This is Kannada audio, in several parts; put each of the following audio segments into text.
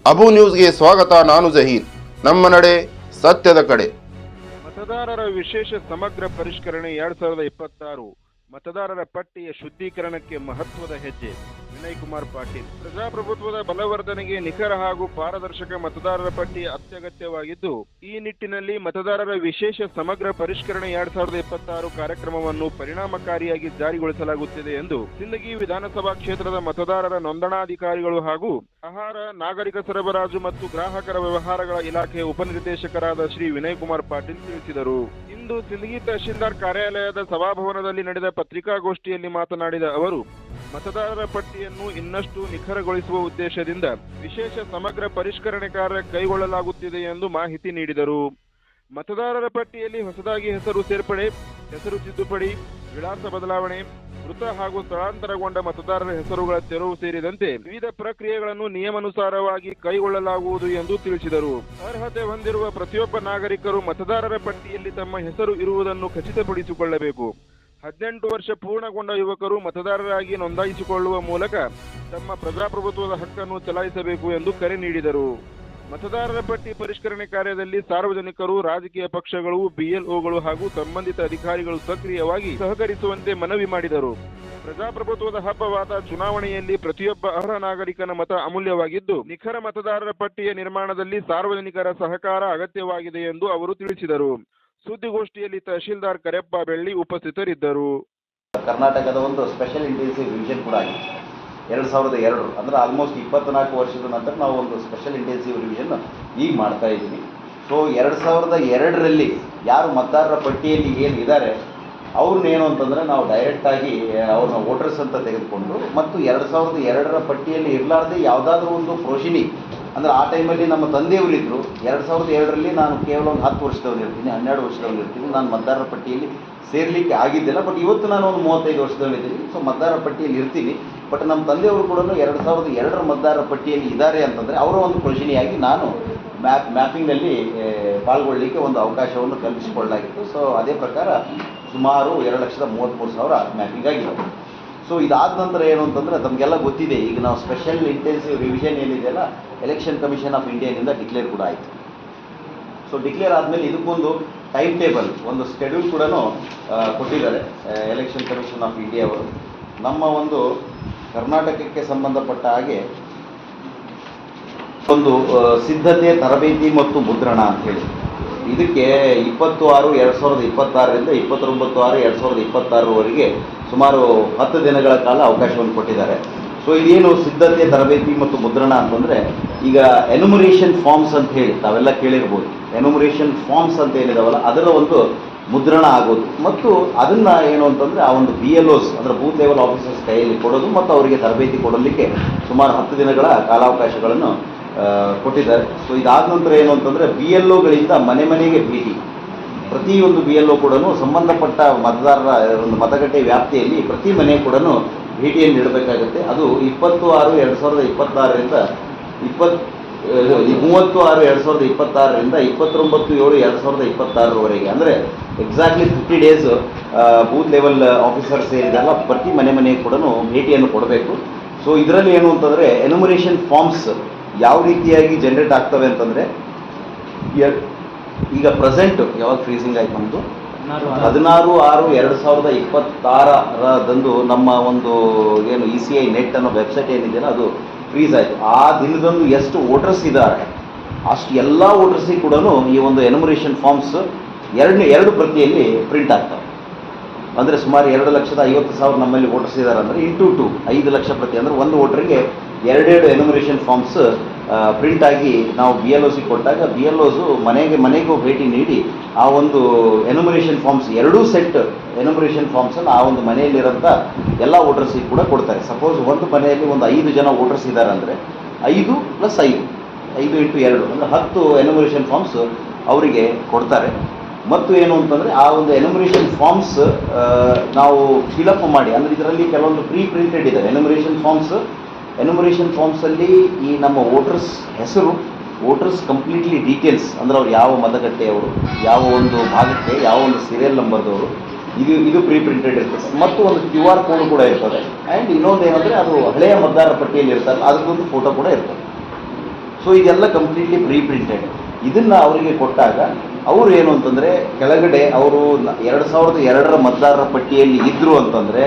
ಅಬು ನ್ಯೂಸ್ಗೆ ಸ್ವಾಗತ. ನಾನು ಜಹೀರ್. ನಮ್ಮ ನಡೆ ಸತ್ಯದ ಕಡೆ. ಮತದಾರರ ವಿಶೇಷ ಸಮಗ್ರ ಪರಿಷ್ಕರಣೆ 2026 ಮತದಾರರ ಪಟ್ಟಿಯ ಶುದ್ಧೀಕರಣಕ್ಕೆ ಮಹತ್ವದ ಹೆಜ್ಜೆ. ವಿನಯ್ ಕುಮಾರ್ ಪಾಟೀಲ್. ಪ್ರಜಾಪ್ರಭುತ್ವದ ಬಲವರ್ಧನೆಗೆ ನಿಖರ ಹಾಗೂ ಪಾರದರ್ಶಕ ಮತದಾರರ ಪಟ್ಟಿ ಅತ್ಯಗತ್ಯವಾಗಿದ್ದು, ಈ ನಿಟ್ಟಿನಲ್ಲಿ ಮತದಾರರ ವಿಶೇಷ ಸಮಗ್ರ ಪರಿಷ್ಕರಣೆ 2026 ಕಾರ್ಯಕ್ರಮವನ್ನು ಪರಿಣಾಮಕಾರಿಯಾಗಿ ಜಾರಿಗೊಳಿಸಲಾಗುತ್ತಿದೆ ಎಂದು ಸಿಂದಗಿ ವಿಧಾನಸಭಾ ಕ್ಷೇತ್ರದ ಮತದಾರರ ನೋಂದಣಾಧಿಕಾರಿಗಳು ಹಾಗೂ ಆಹಾರ, ನಾಗರಿಕ ಸರಬರಾಜು ಮತ್ತು ಗ್ರಾಹಕರ ವ್ಯವಹಾರಗಳ ಇಲಾಖೆ ಉಪನಿರ್ದೇಶಕರಾದ ಶ್ರೀ ವಿನಯ್ ಕುಮಾರ್ ಪಾಟೀಲ್ ತಿಳಿಸಿದರು. ಇಂದು ಸಿಂದಗಿ ತಹಶೀಲ್ದಾರ್ ಕಾರ್ಯಾಲಯದ ಸಭಾಭವನದಲ್ಲಿ ನಡೆದ ಪತ್ರಿಕಾಗೋಷ್ಠಿಯಲ್ಲಿ ಮಾತನಾಡಿದ ಅವರು, ಮತದಾರರ ಪಟ್ಟಿಯನ್ನು ಇನ್ನಷ್ಟು ನಿಖರಗೊಳಿಸುವ ಉದ್ದೇಶದಿಂದ ವಿಶೇಷ ಸಮಗ್ರ ಪರಿಷ್ಕರಣೆ ಕಾರ್ಯ ಕೈಗೊಳ್ಳಲಾಗುತ್ತಿದೆ ಎಂದು ಮಾಹಿತಿ ನೀಡಿದರು. ಮತದಾರರ ಪಟ್ಟಿಯಲ್ಲಿ ಹೊಸದಾಗಿ ಹೆಸರು ಸೇರ್ಪಡೆ, ಹೆಸರು ತಿದ್ದುಪಡಿ, ವಿಳಾಸ ಬದಲಾವಣೆ, ಮೃತ ಹಾಗೂ ಸ್ಥಳಾಂತರಗೊಂಡ ಮತದಾರರ ಹೆಸರುಗಳ ತೆರವು ಸೇರಿದಂತೆ ವಿವಿಧ ಪ್ರಕ್ರಿಯೆಗಳನ್ನು ನಿಯಮಾನುಸಾರವಾಗಿ ಕೈಗೊಳ್ಳಲಾಗುವುದು ಎಂದು ತಿಳಿಸಿದರು. ಅರ್ಹತೆ ಹೊಂದಿರುವ ಪ್ರತಿಯೊಬ್ಬ ನಾಗರಿಕರು ಮತದಾರರ ಪಟ್ಟಿಯಲ್ಲಿ ತಮ್ಮ ಹೆಸರು ಇರುವುದನ್ನು ಖಚಿತಪಡಿಸಿಕೊಳ್ಳಬೇಕು. 18 ವರ್ಷ ಪೂರ್ಣಗೊಂಡ ಯುವಕರು ಮತದಾರರಾಗಿ ನೋಂದಾಯಿಸಿಕೊಳ್ಳುವ ಮೂಲಕ ತಮ್ಮ ಪ್ರಜಾಪ್ರಭುತ್ವದ ಹಕ್ಕನ್ನು ಚಲಾಯಿಸಬೇಕು ಎಂದು ಕರೆ ನೀಡಿದರು. ಮತದಾರರ ಪಟ್ಟಿ ಪರಿಷ್ಕರಣೆ ಕಾರ್ಯದಲ್ಲಿ ಸಾರ್ವಜನಿಕರು, ರಾಜಕೀಯ ಪಕ್ಷಗಳು, ಬಿಎಲ್ಒಗಳು ಹಾಗೂ ಸಂಬಂಧಿತ ಅಧಿಕಾರಿಗಳು ಸಕ್ರಿಯವಾಗಿ ಸಹಕರಿಸುವಂತೆ ಮನವಿ ಮಾಡಿದರು. ಪ್ರಜಾಪ್ರಭುತ್ವದ ಹಬ್ಬವಾದ ಚುನಾವಣೆಯಲ್ಲಿ ಪ್ರತಿಯೊಬ್ಬ ಅರ್ಹ ನಾಗರಿಕನ ಮತ ಅಮೂಲ್ಯವಾಗಿದ್ದು, ನಿಖರ ಮತದಾರರ ಪಟ್ಟಿಯ ನಿರ್ಮಾಣದಲ್ಲಿ ಸಾರ್ವಜನಿಕರ ಸಹಕಾರ ಅಗತ್ಯವಾಗಿದೆ ಎಂದು ಅವರು ತಿಳಿಸಿದರು. ಸುದ್ದಿಗೋಷ್ಠಿಯಲ್ಲಿ ತಹಶೀಲ್ದಾರ್ ಕರೆಪ್ಪ ಬೆಳ್ಳಿ ಉಪಸ್ಥಿತರಿದ್ದರು. ಕರ್ನಾಟಕದ ಒಂದು ಸ್ಪೆಷಲ್ ಇಂಟೆನ್ಸಿವ್ ರಿವಿಷನ್ ಕೂಡ ಆಗಿದೆ 2002, ಅಂದರೆ ಆಲ್ಮೋಸ್ಟ್ 24 ವರ್ಷದ ನಂತರ ನಾವು ಒಂದು ಸ್ಪೆಷಲ್ ಇಂಟೆನ್ಸಿವ್ ರಿವಿಷನ್ ಈಗ ಮಾಡ್ತಾ ಇದ್ದೀವಿ. ಸೊ 2002ರಲ್ಲಿ ಯಾರು ಮತದಾರರ ಪಟ್ಟಿಯಲ್ಲಿ ಏನು ಇದ್ದಾರೆ ಅವ್ರನ್ನೇನು ಅಂತಂದರೆ ನಾವು ಡೈರೆಕ್ಟಾಗಿ ಅವ್ರನ್ನ ವೋಟರ್ಸ್ ಅಂತ ತೆಗೆದುಕೊಂಡು, ಮತ್ತು 2002ರ ಪಟ್ಟಿಯಲ್ಲಿ ಇರಲಾರ್ದೆ ಯಾವುದಾದ್ರೂ ಒಂದು ಪ್ರೋಷಿನಿ, ಅಂದರೆ ಆ ಟೈಮಲ್ಲಿ ನಮ್ಮ ತಂದೆಯವರಿದ್ದರು. 2002ರಲ್ಲಿ ನಾನು ಕೇವಲ ಒಂದು 10 ವರ್ಷದವನಿರ್ತೀನಿ, 12 ವರ್ಷದವನಿರ್ತೀನಿ. ನಾನು ಮತದಾರರ ಪಟ್ಟಿಯಲ್ಲಿ ಸೇರಲಿಕ್ಕೆ ಆಗಿದ್ದಿಲ್ಲ. ಬಟ್ ಇವತ್ತು ನಾನು ಒಂದು 35 ವರ್ಷದವನಿದ್ದೀನಿ. ಸೊ ಮತದಾರರ ಪಟ್ಟಿಯಲ್ಲಿ ಇರ್ತೀನಿ. ಬಟ್ ನಮ್ಮ ತಂದೆಯವರು ಕೂಡ 2002ರ ಮತದಾರರ ಪಟ್ಟಿಯಲ್ಲಿ ಇದ್ದಾರೆ ಅಂತಂದರೆ ಅವರ ಒಂದು ಪ್ರೋಷಿನಿಯಾಗಿ ನಾನು ಮ್ಯಾಪಿಂಗ್ನಲ್ಲಿ ಪಾಲ್ಗೊಳ್ಳಲಿಕ್ಕೆ ಒಂದು ಅವಕಾಶವನ್ನು ಕಲ್ಪಿಸಿಕೊಳ್ಳಲಾಗಿತ್ತು. ಸೊ ಅದೇ ಪ್ರಕಾರ ಸುಮಾರು 2,33,000 ಮ್ಯಾಪಿಂಗ್ ಆಗಿದೆ. ಸೊ ಇದಾದ ನಂತರ ಏನು ಅಂತಂದರೆ ತಮಗೆಲ್ಲ ಗೊತ್ತಿದೆ, ಈಗ ನಾವು ಸ್ಪೆಷಲ್ ಇಂಟೆನ್ಸಿವ್ ರಿವಿಷನ್ ಏನಿದೆಯಲ್ಲ ಎಲೆಕ್ಷನ್ ಕಮಿಷನ್ ಆಫ್ ಇಂಡಿಯಾನಿಂದ ಡಿಕ್ಲೇರ್ ಕೂಡ ಆಯಿತು. ಸೊ ಡಿಕ್ಲೇರ್ ಆದಮೇಲೆ ಇದಕ್ಕೊಂದು ಟೈಮ್ ಟೇಬಲ್, ಒಂದು ಸ್ಕೆಡ್ಯೂಲ್ ಕೂಡ ಕೊಟ್ಟಿದ್ದಾರೆ ಎಲೆಕ್ಷನ್ ಕಮಿಷನ್ ಆಫ್ ಇಂಡಿಯಾ ಅವರು. ನಮ್ಮ ಒಂದು ಕರ್ನಾಟಕಕ್ಕೆ ಸಂಬಂಧಪಟ್ಟ ಹಾಗೆ ಒಂದು ಸಿದ್ಧತೆ, ತರಬೇತಿ ಮತ್ತು ಮುದ್ರಣ ಅಂಥೇಳಿ ಇದಕ್ಕೆ 26/2026ರಿಂದ 29/6/2026ವರೆಗೆ ಸುಮಾರು 10 ದಿನಗಳ ಕಾಲ ಅವಕಾಶವನ್ನು ಕೊಟ್ಟಿದ್ದಾರೆ. ಸೊ ಇದೇನು ಸಿದ್ಧತೆ, ತರಬೇತಿ ಮತ್ತು ಮುದ್ರಣ ಅಂತಂದರೆ, ಈಗ ಎನ್ಯುಮರೇಷನ್ ಫಾರ್ಮ್ಸ್ ಅಂತ ಹೇಳಿ ತಾವೆಲ್ಲ ಕೇಳಿರ್ಬೋದು. ಎನ್ಯುಮರೇಷನ್ ಫಾರ್ಮ್ಸ್ ಅಂತ ಏನಿದಾವಲ್ಲ ಅದರ ಒಂದು ಮುದ್ರಣ ಆಗೋದು, ಮತ್ತು ಅದನ್ನು ಏನು ಅಂತಂದರೆ ಆ ಒಂದು BLOs ಅಂದರೆ ಬೂತ್ ಲೆವೆಲ್ ಆಫೀಸರ್ಸ್ ಕೈಯಲ್ಲಿ ಕೊಡೋದು, ಮತ್ತು ಅವರಿಗೆ ತರಬೇತಿ ಕೊಡಲಿಕ್ಕೆ ಸುಮಾರು 10 ದಿನಗಳ ಕಾಲಾವಕಾಶಗಳನ್ನು ಕೊಟ್ಟಿದ್ದಾರೆ. ಸೊ ಇದಾದ ನಂತರ ಏನು ಅಂತಂದರೆ BLOಗಳಿಂದ ಮನೆ ಮನೆಗೆ ಭೇಟಿ, ಪ್ರತಿಯೊಂದು BLO ಕೂಡ ಸಂಬಂಧಪಟ್ಟ ಮತದಾರರ ಒಂದು ಮತಗಟ್ಟೆ ವ್ಯಾಪ್ತಿಯಲ್ಲಿ ಪ್ರತಿ ಮನೆ ಕೂಡ ಭೇಟಿಯನ್ನು ನೀಡಬೇಕಾಗುತ್ತೆ. ಅದು 26/2026ರಿಂದ 30/6/2026ರಿಂದ 29/7/2026ರವರೆಗೆ, ಅಂದರೆ exactly 50 days booth level officer ಸೇರಿದಲ್ಲ ಪ್ರತಿ ಮನೆಗೆ ಕೂಡ ಭೇಟಿಯನ್ನು ಕೊಡಬೇಕು. ಸೊ ಇದರಲ್ಲಿ ಏನು ಅಂತಂದರೆ ಎನ್ಯುಮರೇಷನ್ ಫಾರ್ಮ್ಸ್ ಯಾವ ರೀತಿಯಾಗಿ ಜನರೇಟ್ ಆಗ್ತವೆ ಅಂತಂದರೆ, ಈಗ ಪ್ರೆಸೆಂಟ್ ಯಾವಾಗ ಫ್ರೀಸಿಂಗ್ ಆಯ್ತು ನಮ್ಮದು 16/6/2026ರಂದು ನಮ್ಮ ಒಂದು ಏನು ECI ನೆಟ್ ಅನ್ನೋ ವೆಬ್ಸೈಟ್ ಏನಿದೆಯಲ್ಲ ಅದು ಫ್ರೀಸ್ ಆಯಿತು. ಆ ದಿನದಂದು ಎಷ್ಟು ವೋಟರ್ಸ್ ಇದ್ದಾರೆ ಅಷ್ಟು ಎಲ್ಲ ವೋಟರ್ಸಿಗೆ ಕೂಡ ಈ ಒಂದು ಎನ್ಯುಮರೇಷನ್ ಫಾರ್ಮ್ಸ್ ಎರಡು ಪ್ರತಿಯಲ್ಲಿ ಪ್ರಿಂಟ್ ಆಗ್ತವೆ. ಅಂದರೆ ಸುಮಾರು 2,50,000 ನಮ್ಮಲ್ಲಿ ವೋಟರ್ಸ್ ಇದ್ದಾರೆ ಅಂದರೆ ಇಂಟು 5 ಲಕ್ಷ ಪ್ರತಿ, ಅಂದರೆ ಒಂದು ವೋಟರ್ಗೆ 2 ಎನ್ಯುಮರೇಷನ್ ಫಾರ್ಮ್ಸ್ ಪ್ರಿಂಟ್ ಆಗಿ ನಾವು BLOಸಿಗೆ ಕೊಟ್ಟಾಗ BLOಸು ಮನೆಗೂ ಭೇಟಿ ನೀಡಿ ಆ ಒಂದು ಎನ್ಯುಮರೇಷನ್ ಫಾರ್ಮ್ಸ್ 2 ಸೆಟ್ ಎನ್ಯುಮರೇಷನ್ ಫಾರ್ಮ್ಸನ್ನು ಆ ಒಂದು ಮನೆಯಲ್ಲಿರೋಂಥ ಎಲ್ಲ ವೋಟರ್ಸಿಗೆ ಕೂಡ ಕೊಡ್ತಾರೆ. ಸಪೋಸ್ ಒಂದು ಮನೆಯಲ್ಲಿ ಒಂದು 5 ಜನ ವೋಟರ್ಸ್ ಇದ್ದಾರೆ ಅಂದರೆ 5 + 5 5 × 2 ಅಂದರೆ 10 ಎನ್ಯುಮರೇಷನ್ ಫಾರ್ಮ್ಸ್ ಅವರಿಗೆ ಕೊಡ್ತಾರೆ. ಮತ್ತು ಏನು ಅಂತಂದರೆ ಆ ಒಂದು ಎನ್ಯುಮರೇಷನ್ ಫಾರ್ಮ್ಸ್ ನಾವು ಫಿಲಪ್ ಮಾಡಿ, ಅಂದರೆ ಇದರಲ್ಲಿ ಕೆಲವೊಂದು ಪ್ರಿಂಟೆಡ್ ಇದೆ ಎನ್ಯುಮರೇಷನ್ ಫಾರ್ಮ್ಸಲ್ಲಿ ಈ ನಮ್ಮ ವೋಟರ್ಸ್ ಹೆಸರು, ವೋಟರ್ಸ್ ಕಂಪ್ಲೀಟ್ಲಿ ಡೀಟೇಲ್ಸ್, ಅಂದರೆ ಅವ್ರು ಯಾವ ಮತಗಟ್ಟೆಯವರು, ಯಾವ ಒಂದು ಭಾಗಕ್ಕೆ, ಯಾವ ಒಂದು ಸೀರಿಯಲ್ ನಂಬರ್ದವರು, ಇದು ಪ್ರಿಂಟೆಡ್ ಇರ್ತದೆ. ಮತ್ತು ಒಂದು QR ಕೋಡ್ ಕೂಡ ಇರ್ತದೆ. ಆ್ಯಂಡ್ ಇನ್ನೊಂದು ಏನಂದರೆ ಅದು ಹಳೆಯ ಮತದಾರರ ಪಟ್ಟಿಯಲ್ಲಿ ಇರ್ತಾರೆ, ಅದಕ್ಕೊಂದು ಫೋಟೋ ಕೂಡ ಇರ್ತದೆ. ಸೊ ಇದೆಲ್ಲ ಕಂಪ್ಲೀಟ್ಲಿ ಪ್ರಿಂಟೆಡ್. ಇದನ್ನು ಅವರಿಗೆ ಕೊಟ್ಟಾಗ ಅವರು ಏನು ಅಂತಂದರೆ ಕೆಳಗಡೆ ಅವರು 2002 ಮತದಾರರ ಪಟ್ಟಿಯಲ್ಲಿ ಇದ್ದರು ಅಂತಂದರೆ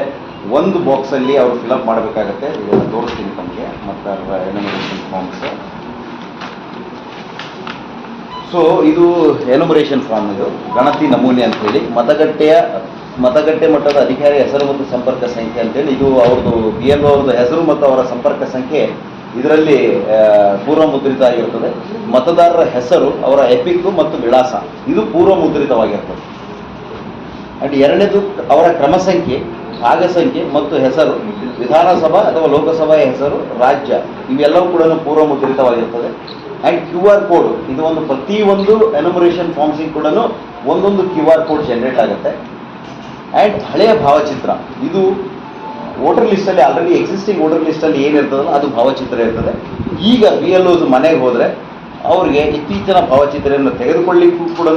ಒಂದು ಬಾಕ್ಸಲ್ಲಿ ಅವರು ಫಿಲಪ್ ಮಾಡಬೇಕಾಗತ್ತೆ. ಇದೆಲ್ಲ ತೋರಿಸ್ತೀನಿ ತಮಗೆ ಮತದಾರರ ಎನ್ಯುಮರೇಷನ್ ಫಾರ್ಮ್ಸ್. ಸೊ ಇದು ಎನ್ಯುಮರೇಷನ್ ಫಾರ್ಮ್, ಇದು ಗಣತಿ ನಮೂನೆ ಅಂತೇಳಿ ಮತಗಟ್ಟೆ ಮಟ್ಟದ ಅಧಿಕಾರಿ ಹೆಸರು ಮತ್ತು ಸಂಪರ್ಕ ಸಂಖ್ಯೆ ಅಂತೇಳಿ ಇದು ಅವ್ರದ್ದು BLO ಅವ್ರದ್ದು ಹೆಸರು ಮತ್ತು ಅವರ ಸಂಪರ್ಕ ಸಂಖ್ಯೆ ಇದರಲ್ಲಿ ಪೂರ್ವ ಮುದ್ರಿತ ಆಗಿರ್ತದೆ. ಮತದಾರರ ಹೆಸರು, ಅವರ ಎಪಿಕ್ ಮತ್ತು ವಿಳಾಸ ಇದು ಪೂರ್ವ ಮುದ್ರಿತವಾಗಿರ್ತದೆ. ಆ್ಯಂಡ್ ಎರಡನೇದು ಅವರ ಕ್ರಮ ಸಂಖ್ಯೆ, ಭಾಗ ಸಂಖ್ಯೆ ಮತ್ತು ಹೆಸರು, ವಿಧಾನಸಭಾ ಅಥವಾ ಲೋಕಸಭೆಯ ಹೆಸರು, ರಾಜ್ಯ ಇವೆಲ್ಲವೂ ಕೂಡ ಪೂರ್ವ ಮುದ್ರಿತವಾಗಿರ್ತದೆ. ಆ್ಯಂಡ್ QR ಕೋಡ್, ಇದು ಒಂದು ಪ್ರತಿಯೊಂದು ಎನ್ಯುಮರೇಷನ್ ಫಾರ್ಮ್ಸಿಗೆ ಕೂಡ ಒಂದೊಂದು QR ಕೋಡ್ ಜನರೇಟ್ ಆಗುತ್ತೆ. ಆ್ಯಂಡ್ ಹಳೆಯ ಭಾವಚಿತ್ರ, ಇದು ವೋಟರ್ ಲಿಸ್ಟಲ್ಲಿ ಆಲ್ರೆಡಿ ಎಕ್ಸಿಸ್ಟಿಂಗ್ ವೋಟರ್ ಲಿಸ್ಟಲ್ಲಿ ಏನಿರ್ತದಲ್ಲ ಅದು ಭಾವಚಿತ್ರ ಇರ್ತದೆ. ಈಗ BLOs ಮನೆಗೆ ಹೋದರೆ ಅವ್ರಿಗೆ ಇತ್ತೀಚಿನ ಭಾವಚಿತ್ರವನ್ನು ತೆಗೆದುಕೊಳ್ಳಿಕ್ಕೂ ಕೂಡ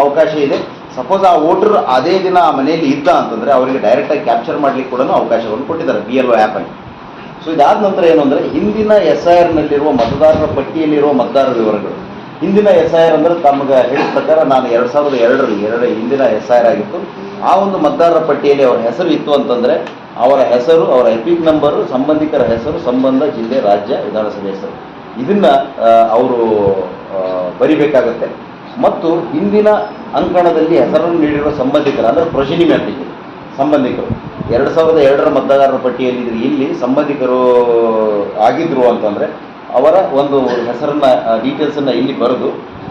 ಅವಕಾಶ ಇದೆ. ಸಪೋಸ್ ಆ ವೋಟರ್ ಅದೇ ದಿನ ಆ ಮನೆಯಲ್ಲಿ ಇದ್ದ ಅಂತಂದರೆ ಅವರಿಗೆ ಡೈರೆಕ್ಟಾಗಿ ಕ್ಯಾಪ್ಚರ್ ಮಾಡಲಿಕ್ಕೆ ಕೂಡ ಅವಕಾಶವನ್ನು ಕೊಟ್ಟಿದ್ದಾರೆ BLO ಆ್ಯಪಲ್ಲಿ. ಸೊ ಇದಾದ ನಂತರ ಏನು ಅಂದರೆ ಹಿಂದಿನ SIRನಲ್ಲಿರುವ ಮತದಾರರ ಪಟ್ಟಿಯಲ್ಲಿರುವ ಮತದಾರರ ವಿವರಗಳು. ಹಿಂದಿನ SIR ಅಂದರೆ ತಮಗೆ ಹೇಳಿದ ಪ್ರಕಾರ ನಾನು 2002 ಹಿಂದಿನ SIR ಆಗಿತ್ತು. ಆ ಒಂದು ಮತದಾರರ ಪಟ್ಟಿಯಲ್ಲಿ ಅವರ ಹೆಸರು ಇತ್ತು ಅಂತಂದರೆ ಅವರ ಹೆಸರು, ಅವರ ಎಪಿಕ್ ನಂಬರು, ಸಂಬಂಧಿಕರ ಹೆಸರು, ಸಂಬಂಧ, ಜಿಲ್ಲೆ, ರಾಜ್ಯ, ವಿಧಾನಸಭೆ ಹೆಸರು ಇದನ್ನು ಅವರು ಬರಿಬೇಕಾಗತ್ತೆ. ಮತ್ತು ಹಿಂದಿನ ಅಂಕಣದಲ್ಲಿ ಹೆಸರನ್ನು ನೀಡಿರುವ ಸಂಬಂಧಿಕರು ಅಂದರೆ ಪ್ರೊಜಿನಿ ಮ್ಯಾಪಿಗೆ ಸಂಬಂಧಿಕರು 2002 ಮತದಾರರ ಪಟ್ಟಿಯಲ್ಲಿ ಇಲ್ಲಿ ಸಂಬಂಧಿಕರು ಆಗಿದ್ದರು ಅಂತಂದರೆ ಅವರ ಒಂದು ಹೆಸರನ್ನು ಡೀಟೇಲ್ಸನ್ನು ಇಲ್ಲಿ ಬರೆದು,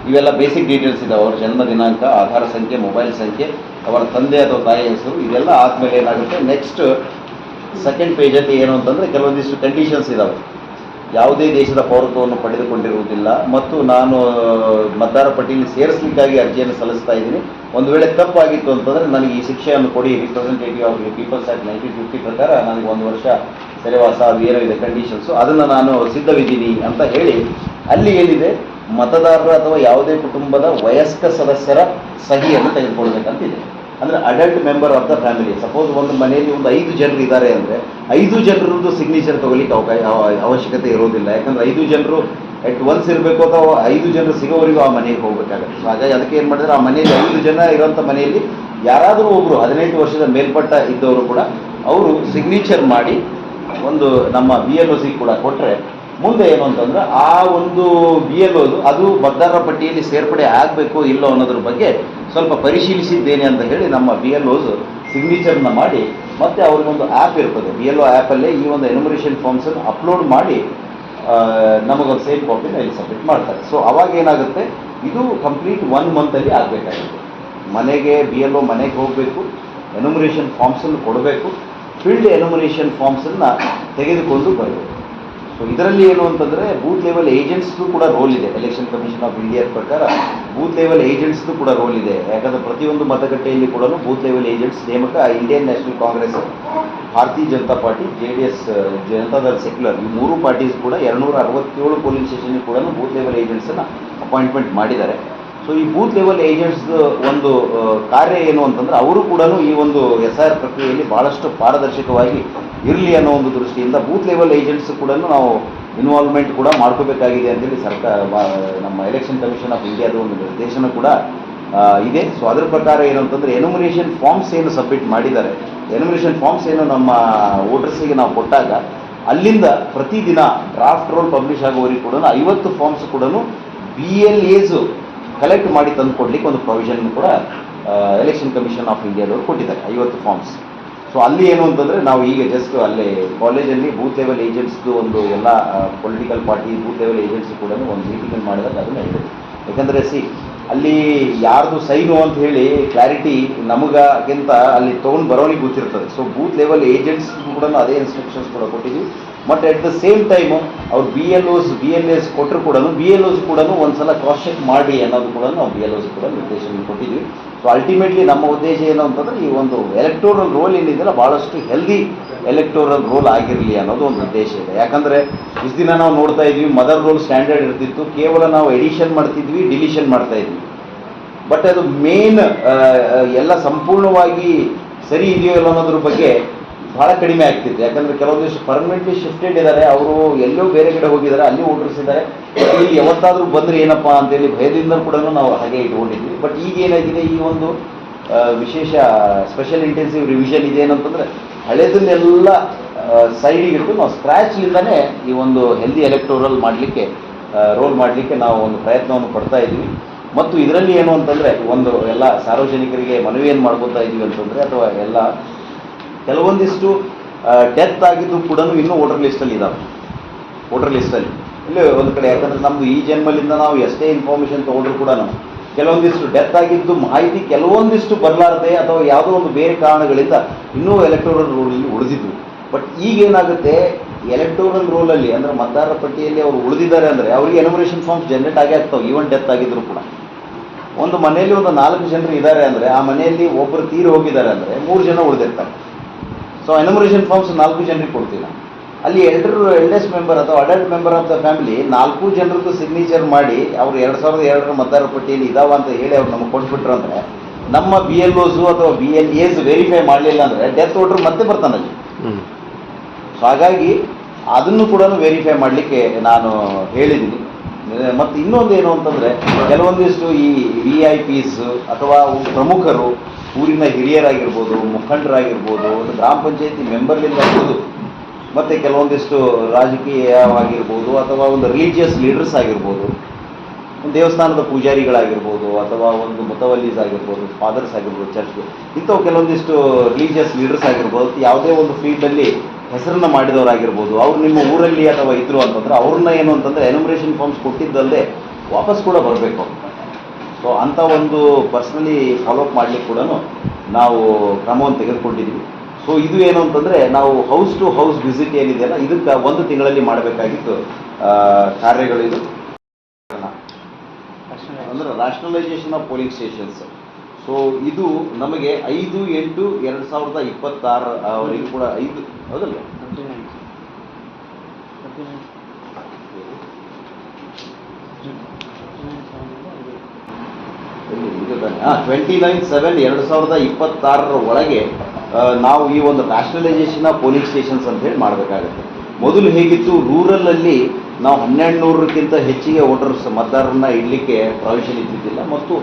ಇವೆಲ್ಲ ಬೇಸಿಕ್ ಡೀಟೇಲ್ಸ್ ಇದ್ದಾವೆ. ಅವರ ಜನ್ಮ ದಿನಾಂಕ, ಆಧಾರ್ ಸಂಖ್ಯೆ, ಮೊಬೈಲ್ ಸಂಖ್ಯೆ, ಅವರ ತಂದೆ ಅಥವಾ ತಾಯಿ ಹೆಸರು, ಇದೆಲ್ಲ ಆದಮೇಲೆ ಏನಾಗುತ್ತೆ ನೆಕ್ಸ್ಟ್ ಸೆಕೆಂಡ್ ಪೇಜಲ್ಲಿ ಏನು ಅಂತಂದರೆ ಕೆಲವೊಂದಿಷ್ಟು ಕಂಡೀಷನ್ಸ್ ಇದ್ದಾವೆ. ಯಾವುದೇ ದೇಶದ ಪೌರತ್ವವನ್ನು ಪಡೆದುಕೊಂಡಿರುವುದಿಲ್ಲ ಮತ್ತು ನಾನು ಮತದಾರ ಪಟ್ಟಿಯಲ್ಲಿ ಸೇರಿಸಲಿಕ್ಕಾಗಿ ಅರ್ಜಿಯನ್ನು ಸಲ್ಲಿಸ್ತಾ ಇದ್ದೀನಿ. ಒಂದು ವೇಳೆ ತಪ್ಪಾಗಿತ್ತು ಅಂತಂದರೆ ನನಗೆ ಈ ಶಿಕ್ಷೆಯನ್ನು ಕೊಡಿ, ರಿಪ್ರೆಸೆಂಟೇಟಿವ್ ಆಫ್ ಪೀಪಲ್ಸ್ ಆ್ಯಕ್ಟ್ 1950 ಪ್ರಕಾರ ನನಗೆ 1 ವರ್ಷ ಸೆರೆವಾಸ ಅದು ಏನೋ ಇದೆ ಕಂಡೀಷನ್ಸು, ಅದನ್ನು ನಾನು ಸಿದ್ಧವಿದ್ದೀನಿ ಅಂತ ಹೇಳಿ ಅಲ್ಲಿ ಏನಿದೆ ಮತದಾರರ ಅಥವಾ ಯಾವುದೇ ಕುಟುಂಬದ ವಯಸ್ಕ ಸದಸ್ಯರ ಸಹಿಯನ್ನು ತೆಗೆದುಕೊಳ್ಬೇಕಂತಿದೆ. ಅಂದರೆ adult member of the family. Suppose ಒಂದು ಮನೆಯಲ್ಲಿ ಒಂದು 5 ಜನರು ಇದ್ದಾರೆ ಅಂದರೆ 5 ಜನರದ್ದು ಸಿಗ್ನೇಚರ್ ತೊಗೊಳ್ಳಿಕ್ಕೆ ಅವಶ್ಯಕತೆ ಇರೋದಿಲ್ಲ. ಯಾಕಂದರೆ 5 ಜನರು ಎಟ್ ಒನ್ಸ್ ಇರಬೇಕು ಅಥವಾ 5 ಜನರು ಸಿಗೋವರೆಗೂ ಆ ಮನೆಗೆ ಹೋಗಬೇಕಾಗುತ್ತೆ. ಸೊ ಹಾಗಾಗಿ ಅದಕ್ಕೆ ಏನು ಮಾಡಿದ್ರೆ ಆ ಮನೆಯಲ್ಲಿ 5 ಜನ ಇರೋಂಥ ಮನೆಯಲ್ಲಿ ಯಾರಾದರೂ ಒಬ್ಬರು 18 ವರ್ಷದ ಮೇಲ್ಪಟ್ಟ ಇದ್ದವರು ಕೂಡ ಅವರು ಸಿಗ್ನೇಚರ್ ಮಾಡಿ ಒಂದು ನಮ್ಮ BLOಸಿಗೆ ಕೂಡ ಕೊಟ್ಟರೆ ಮುಂದೆ ಏನು ಅಂತಂದರೆ ಆ ಒಂದು BLOದು ಅದು ಮತದಾರರ ಪಟ್ಟಿಯಲ್ಲಿ ಸೇರ್ಪಡೆ ಆಗಬೇಕು ಇಲ್ಲೋ ಅನ್ನೋದ್ರ ಬಗ್ಗೆ ಸ್ವಲ್ಪ ಪರಿಶೀಲಿಸಿದ್ದೇನೆ ಅಂತ ಹೇಳಿ ನಮ್ಮ BLOs ಸಿಗ್ನೇಚರ್ನ ಮಾಡಿ ಮತ್ತು ಅವ್ರಿಗೊಂದು ಆ್ಯಪ್ ಇರ್ತದೆ. BLO ಆ್ಯಪಲ್ಲೇ ಈ ಒಂದು ಎನ್ಯುಮರೇಷನ್ ಫಾರ್ಮ್ಸನ್ನು ಅಪ್ಲೋಡ್ ಮಾಡಿ ನಮಗೊಂದು ಸೇಮ್ ಕಾಪಿನ ಇಲ್ಲಿ ಸಬ್ಮಿಟ್ ಮಾಡ್ತಾರೆ. ಸೊ ಅವಾಗ ಏನಾಗುತ್ತೆ, ಇದು ಕಂಪ್ಲೀಟ್ 1 ಮಂತಲ್ಲಿ ಆಗಬೇಕಾಗುತ್ತೆ. ಮನೆಗೆ BLO ಮನೆಗೆ ಹೋಗಬೇಕು, ಎನ್ಯುಮರೇಷನ್ ಫಾರ್ಮ್ಸನ್ನು ಕೊಡಬೇಕು, ಫೀಲ್ಡ್ ಎನ್ಯುಮರೇಷನ್ ಫಾರ್ಮ್ಸನ್ನು ತೆಗೆದುಕೊಂಡು ಬರಬೇಕು. ಸೊ ಇದರಲ್ಲಿ ಏನು ಅಂತಂದರೆ ಬೂತ್ ಲೆವೆಲ್ ಏಜೆಂಟ್ಸ್ದು ಕೂಡ ರೋಲ್ ಇದೆ. ಎಲೆಕ್ಷನ್ ಕಮಿಷನ್ ಆಫ್ ಇಂಡಿಯಾ ಪ್ರಕಾರ ಬೂತ್ ಲೆವೆಲ್ ಏಜೆಂಟ್ಸ್ದು ಕೂಡ ರೋಲ್ ಇದೆ. ಯಾಕಂದರೆ ಪ್ರತಿಯೊಂದು ಮತಗಟ್ಟೆಯಲ್ಲಿ ಕೂಡ ಬೂತ್ ಲೆವೆಲ್ ಏಜೆಂಟ್ಸ್ ನೇಮಕ ಇಂಡಿಯನ್ ನ್ಯಾಷನಲ್ ಕಾಂಗ್ರೆಸ್, ಭಾರತೀಯ Janata party, JDS Janata Dal secular ಈ 3 ಪಾರ್ಟೀಸ್ ಕೂಡ 267 ಪೋಲಿಂಗ್ ಸ್ಟೇಷನ್ಗೆ ಕೂಡ ಬೂತ್ ಲೆವೆಲ್ ಏಜೆಂಟ್ಸನ್ನು ಅಪಾಯಿಂಟ್ಮೆಂಟ್ ಮಾಡಿದ್ದಾರೆ. ಸೊ ಈ ಬೂತ್ ಲೆವೆಲ್ ಏಜೆಂಟ್ಸ್ದು ಒಂದು ಕಾರ್ಯ ಏನು ಅಂತಂದರೆ ಅವರು ಕೂಡ ಈ ಒಂದು SIR ಪ್ರಕ್ರಿಯೆಯಲ್ಲಿ ಭಾಳಷ್ಟು ಪಾರದರ್ಶಕವಾಗಿ ಇರಲಿ ಅನ್ನೋ ಒಂದು ದೃಷ್ಟಿಯಿಂದ ಬೂತ್ ಲೆವೆಲ್ ಏಜೆಂಟ್ಸ್ ಕೂಡ ನಾವು ಇನ್ವಾಲ್ವ್ಮೆಂಟ್ ಕೂಡ ಮಾಡ್ಕೋಬೇಕಾಗಿದೆ ಅಂತೇಳಿ ನಮ್ಮ ಎಲೆಕ್ಷನ್ ಕಮಿಷನ್ ಆಫ್ ಇಂಡಿಯಾದ ಒಂದು ನಿರ್ದೇಶನ ಕೂಡ ಇದೆ. ಸೊ ಅದರ ಪ್ರಕಾರ ಏನು ಅಂತಂದರೆ ಎನ್ಯುಮರೇಷನ್ ಫಾರ್ಮ್ಸ್ ಏನು ಸಬ್ಮಿಟ್ ಮಾಡಿದ್ದಾರೆ, ಎನ್ಯುಮರೇಷನ್ ಫಾರ್ಮ್ಸ್ ಏನು ನಮ್ಮ ವೋಟರ್ಸಿಗೆ ನಾವು ಕೊಟ್ಟಾಗ ಅಲ್ಲಿಂದ ಪ್ರತಿದಿನ ಡ್ರಾಫ್ಟ್ ರೋಲ್ ಪಬ್ಲಿಷ್ ಆಗುವವರೆಗೆ ಕೂಡ 50 ಫಾರ್ಮ್ಸ್ ಕೂಡ BLAs ಕಲೆಕ್ಟ್ ಮಾಡಿ ತಂದು ಕೊಡಲಿಕ್ಕೆ ಒಂದು ಪ್ರೊವಿಷನ್ ಕೂಡ ಎಲೆಕ್ಷನ್ ಕಮಿಷನ್ ಆಫ್ ಇಂಡಿಯಾದವರು ಕೊಟ್ಟಿದ್ದಾರೆ 50 ಫಾರ್ಮ್ಸ್. ಸೊ ಅಲ್ಲಿ ಏನು ಅಂತಂದರೆ ನಾವು ಈಗ ಜಸ್ಟ್ ಅಲ್ಲೇ ಕಾಲೇಜಲ್ಲಿ ಬೂತ್ ಲೆವೆಲ್ ಏಜೆಂಟ್ಸ್ದು ಒಂದು ಎಲ್ಲ political party booth level agents ಕೂಡ ಒಂದು ಮೀಟಿಂಗ್ ಮಾಡಿದಾಗ ಅದನ್ನು ಹೇಳಿದೆ. ಯಾಕಂದರೆ ಅಲ್ಲಿ ಯಾರ್ದು ಸೈನು ಅಂತ ಹೇಳಿ ಕ್ಲಾರಿಟಿ ನಮಗಿಂತ ಅಲ್ಲಿ ತೊಗೊಂಡು ಬರೋನಿಗೆ ಗೊತ್ತಿರ್ತದೆ. ಸೊ ಬೂತ್ ಲೆವೆಲ್ ಏಜೆಂಟ್ಸ್ ಕೂಡ ಅದೇ ಇನ್ಸ್ಟ್ರಕ್ಷನ್ಸ್ ಕೂಡ ಕೊಟ್ಟಿದ್ವಿ. But at the same time ಅವ್ರು BLAs ಕೊಟ್ಟರು ಕೂಡ BLOs ಕೂಡ ಒಂದು ಸಲ ಕ್ರಾಸ್ ಚೆಕ್ ಮಾಡಿ ಅನ್ನೋದು ಕೂಡ ನಾವು BLOs ಕೂಡ ನಿರ್ದೇಶನ ಕೊಟ್ಟಿದ್ವಿ. ಸೊ ಅಲ್ಟಿಮೇಟ್ಲಿ ನಮ್ಮ ಉದ್ದೇಶ ಏನು ಅಂತಂದರೆ ಈ ಒಂದು ಎಲೆಕ್ಟೋರಲ್ ರೋಲ್ ಏನಿದೆಯಲ್ಲ ಭಾಳಷ್ಟು ಹೆಲ್ದಿ ಎಲೆಕ್ಟೋರಲ್ ರೋಲ್ ಆಗಿರಲಿ ಅನ್ನೋದು ಒಂದು ಉದ್ದೇಶ ಇದೆ. ಯಾಕಂದರೆ ಇಷ್ಟು ದಿನ ನಾವು ನೋಡ್ತಾ ಇದ್ವಿ ಮದರ್ ರೋಲ್ ಸ್ಟ್ಯಾಂಡರ್ಡ್ ಇರ್ತಿತ್ತು, ಕೇವಲ ನಾವು ಎಡಿಷನ್ ಮಾಡ್ತಿದ್ವಿ, ಡಿಲಿಷನ್ ಮಾಡ್ತಾ ಇದ್ವಿ. ಬಟ್ ಅದು ಮೇನ್ ಎಲ್ಲ ಸಂಪೂರ್ಣವಾಗಿ ಸರಿ ಇದೆಯೋ ಇಲ್ಲ ಅನ್ನೋದ್ರ ಬಗ್ಗೆ ಭಾಳ ಕಡಿಮೆ ಆಗ್ತಿತ್ತು. ಯಾಕಂದರೆ ಕೆಲವೊಂದಿಷ್ಟು ಪರ್ಮನೆಂಟ್ಲಿ ಶಿಫ್ಟೆಡ್ ಇದ್ದಾರೆ, ಅವರು ಎಲ್ಲೋ ಬೇರೆ ಕಡೆ ಹೋಗಿದ್ದಾರೆ, ಅಲ್ಲಿ ವೋಟರ್ಸ್ ಇದ್ದಾರೆ. ಇಲ್ಲಿ ಯಾವತ್ತಾದರೂ ಬಂದರೆ ಏನಪ್ಪ ಅಂತೇಳಿ ಭಯದಿಂದ ಕೂಡ ನಾವು ಹಾಗೆ ಇಟ್ಕೊಂಡಿದ್ವಿ. ಬಟ್ ಈಗ ಏನಾಗಿದೆ, ಈ ಒಂದು ವಿಶೇಷ ಸ್ಪೆಷಲ್ ಇಂಟೆನ್ಸಿವ್ ರಿವಿಷನ್ ಇದೇನಂತಂದರೆ ಹಳೇದನ್ನೆಲ್ಲ ಸೈಡಿಗೆ ಇಟ್ಟು ನಾವು ಸ್ಕ್ರ್ಯಾಚ್ಲಿಂದನೇ ಈ ಒಂದು ಹೆಲ್ದಿ ಎಲೆಕ್ಟೋರಲ್ ಮಾಡಲಿಕ್ಕೆ ರೋಲ್ ಮಾಡಲಿಕ್ಕೆ ನಾವು ಒಂದು ಪ್ರಯತ್ನವನ್ನು ಪಡ್ತಾ ಇದ್ದೀವಿ. ಮತ್ತು ಇದರಲ್ಲಿ ಏನು ಅಂತಂದರೆ ಒಂದು ಎಲ್ಲ ಸಾರ್ವಜನಿಕರಿಗೆ ಮನವಿ ಏನು ಮಾಡ್ಕೊತಾ ಇದ್ದೀವಿ ಅಂತಂದರೆ, ಅಥವಾ ಎಲ್ಲ ಕೆಲವೊಂದಿಷ್ಟು ಡೆತ್ ಆಗಿದ್ದು ಕೂಡ ಇನ್ನೂ ವೋಟರ್ ಲಿಸ್ಟಲ್ಲಿ ಇದ್ದಾವೆ. ವೋಟರ್ ಲಿಸ್ಟಲ್ಲಿ ಇಲ್ಲೇ ಒಂದು ಕಡೆ, ಯಾಕಂದರೆ ನಮ್ಮದು ಈ ಜನ್ಮಲಿಂದ ನಾವು ಎಷ್ಟೇ ಇನ್ಫಾರ್ಮೇಷನ್ ತೊಗೊಂಡ್ರು ಕೂಡ ಕೆಲವೊಂದಿಷ್ಟು ಡೆತ್ ಆಗಿದ್ದು ಮಾಹಿತಿ ಕೆಲವೊಂದಿಷ್ಟು ಬರಲಾರದೆ ಅಥವಾ ಯಾವುದೋ ಒಂದು ಬೇರೆ ಕಾರಣಗಳಿಂದ ಇನ್ನೂ ಎಲೆಕ್ಟೋರಲ್ ರೋಲಲ್ಲಿ ಉಳಿದಿದ್ವು. ಬಟ್ ಈಗೇನಾಗುತ್ತೆ, ಎಲೆಕ್ಟೋರಲ್ ರೋಲಲ್ಲಿ ಅಂದರೆ ಮತದಾರರ ಪಟ್ಟಿಯಲ್ಲಿ ಅವರು ಉಳಿದಿದ್ದಾರೆ ಅಂದರೆ ಅವರಿಗೆ ಎನ್ಯುಮರೇಷನ್ ಫಾರ್ಮ್ಸ್ ಜನರೇಟ್ ಆಗೇ ಆಗ್ತಾವೆ. ಈವನ್ ಡೆತ್ ಆಗಿದ್ರು ಕೂಡ ಒಂದು ಮನೆಯಲ್ಲಿ ಒಂದು 4 ಜನರು ಇದ್ದಾರೆ ಅಂದರೆ ಆ ಮನೆಯಲ್ಲಿ ಒಬ್ಬರು ತೀರಿ ಹೋಗಿದ್ದಾರೆ ಅಂದರೆ 3 ಜನ ಉಳಿದಿರ್ತಾರೆ. ಸೊ ಎನ್ಯುಮರೇಷನ್ ಫಾರ್ಮ್ಸ್ 4 ಜನರಿಗೆ ಕೊಡ್ತೀವಿ. ಅಲ್ಲಿ ಎಲ್ಡೆಸ್ಟ್ ಮೆಂಬರ್ ಅಥವಾ adult member of the family 4 ಜನರದ್ದು ಸಿಗ್ನೇಚರ್ ಮಾಡಿ ಅವರು 2002 ಮತದಾರರ ಪಟ್ಟಿಯಲ್ಲಿ ಇದಾವ ಅಂತ ಹೇಳಿ ಅವ್ರು ನಮಗೆ ಕೊಟ್ಬಿಟ್ರು ಅಂದರೆ, ನಮ್ಮ BLOs ಅಥವಾ BLAs ವೆರಿಫೈ ಮಾಡಲಿಲ್ಲ ಅಂದರೆ ಡೆತ್ ವೋಟರ್ ಮತ್ತೆ ಬರ್ತಾನಲ್ಲಿ. ಸೊ ಹಾಗಾಗಿ ಅದನ್ನು ಕೂಡ ವೆರಿಫೈ ಮಾಡಲಿಕ್ಕೆ ನಾನು ಹೇಳಿದ್ದೀನಿ. ಮತ್ತು ಇನ್ನೊಂದು ಏನು ಅಂತಂದರೆ, ಕೆಲವೊಂದಿಷ್ಟು ಈ VIPs ಅಥವಾ ಪ್ರಮುಖರು, ಊರಿನ ಹಿರಿಯರಾಗಿರ್ಬೋದು, ಮುಖಂಡರಾಗಿರ್ಬೋದು, ಒಂದು ಗ್ರಾಮ ಪಂಚಾಯತಿ ಮೆಂಬರ್ಲಿಂದ ಹಿಡಿದು ಮತ್ತು ಕೆಲವೊಂದಿಷ್ಟು ರಾಜಕೀಯವಾಗಿರ್ಬೋದು ಅಥವಾ ಒಂದು ರಿಲಿಜಿಯಸ್ ಲೀಡರ್ಸ್ ಆಗಿರ್ಬೋದು, ಒಂದು ದೇವಸ್ಥಾನದ ಪೂಜಾರಿಗಳಾಗಿರ್ಬೋದು ಅಥವಾ ಒಂದು ಮುತವಲ್ಲೀಸ್ ಆಗಿರ್ಬೋದು, ಫಾದರ್ಸ್ ಆಗಿರ್ಬೋದು, ಚರ್ಚ್ಗೆ ಇಂಥವು ಕೆಲವೊಂದಿಷ್ಟು ರಿಲಿಜಿಯಸ್ ಲೀಡರ್ಸ್ ಆಗಿರ್ಬೋದು, ಯಾವುದೇ ಒಂದು ಫೀಲ್ಡಲ್ಲಿ ಹೆಸರನ್ನು ಮಾಡಿದವರಾಗಿರ್ಬೋದು, ಅವ್ರು ನಿಮ್ಮ ಊರಲ್ಲಿ ಅಥವಾ ಇದ್ರು ಅಂತಂದರೆ ಅವ್ರನ್ನ ಏನು ಅಂತಂದರೆ ಎನ್ಯುಮರೇಷನ್ ಫಾರ್ಮ್ಸ್ ಕೊಟ್ಟಿದ್ದಲ್ಲದೆ ವಾಪಸ್ ಕೂಡ ಬರಬೇಕು. ಸೊ ಅಂಥ ಒಂದು ಪರ್ಸ್ನಲಿ ಫಾಲೋಅಪ್ ಮಾಡಲಿಕ್ಕೆ ಕೂಡ ನಾವು ಕ್ರಮವನ್ನು ತೆಗೆದುಕೊಂಡಿದ್ದೀವಿ. ಸೊ ಇದು ಏನು ಅಂತಂದರೆ, ನಾವು ಹೌಸ್ ಟು ಹೌಸ್ ವಿಸಿಟ್ ಏನಿದೆಯಲ್ಲ ಇದಕ್ಕೆ 1 ತಿಂಗಳಲ್ಲಿ ಮಾಡಬೇಕಾಗಿತ್ತು ಕಾರ್ಯಗಳಿದು. ಅಂದರೆ rationalisation of polling stations. So ಇದು ನಮಗೆ 5/8/2026 ಅವರೆಗೂ ಕೂಡ 5 ಹೌದಲ್ಲ 29/7/2026 ಒಳಗೆ ನಾವು ಈ ಒಂದು ನ್ಯಾಷನಲೈಸೇಷನ್ ಆಫ್ ಪೋಲಿಂಗ್ ಸ್ಟೇಷನ್ಸ್ ಅಂತ ಹೇಳಿ ಮಾಡಬೇಕಾಗುತ್ತೆ. ಮೊದಲು ಹೇಗಿತ್ತು, ರೂರಲಲ್ಲಿ ನಾವು 1200ಕ್ಕಿಂತ ಹೆಚ್ಚಿಗೆ ವೋಟರ್ಸ್ ಮತದಾರರನ್ನ ಇಡಲಿಕ್ಕೆ ಪ್ರಾವಿಷನ್ ಇದ್ದಿದ್ದಿಲ್ಲ. ಮತ್ತು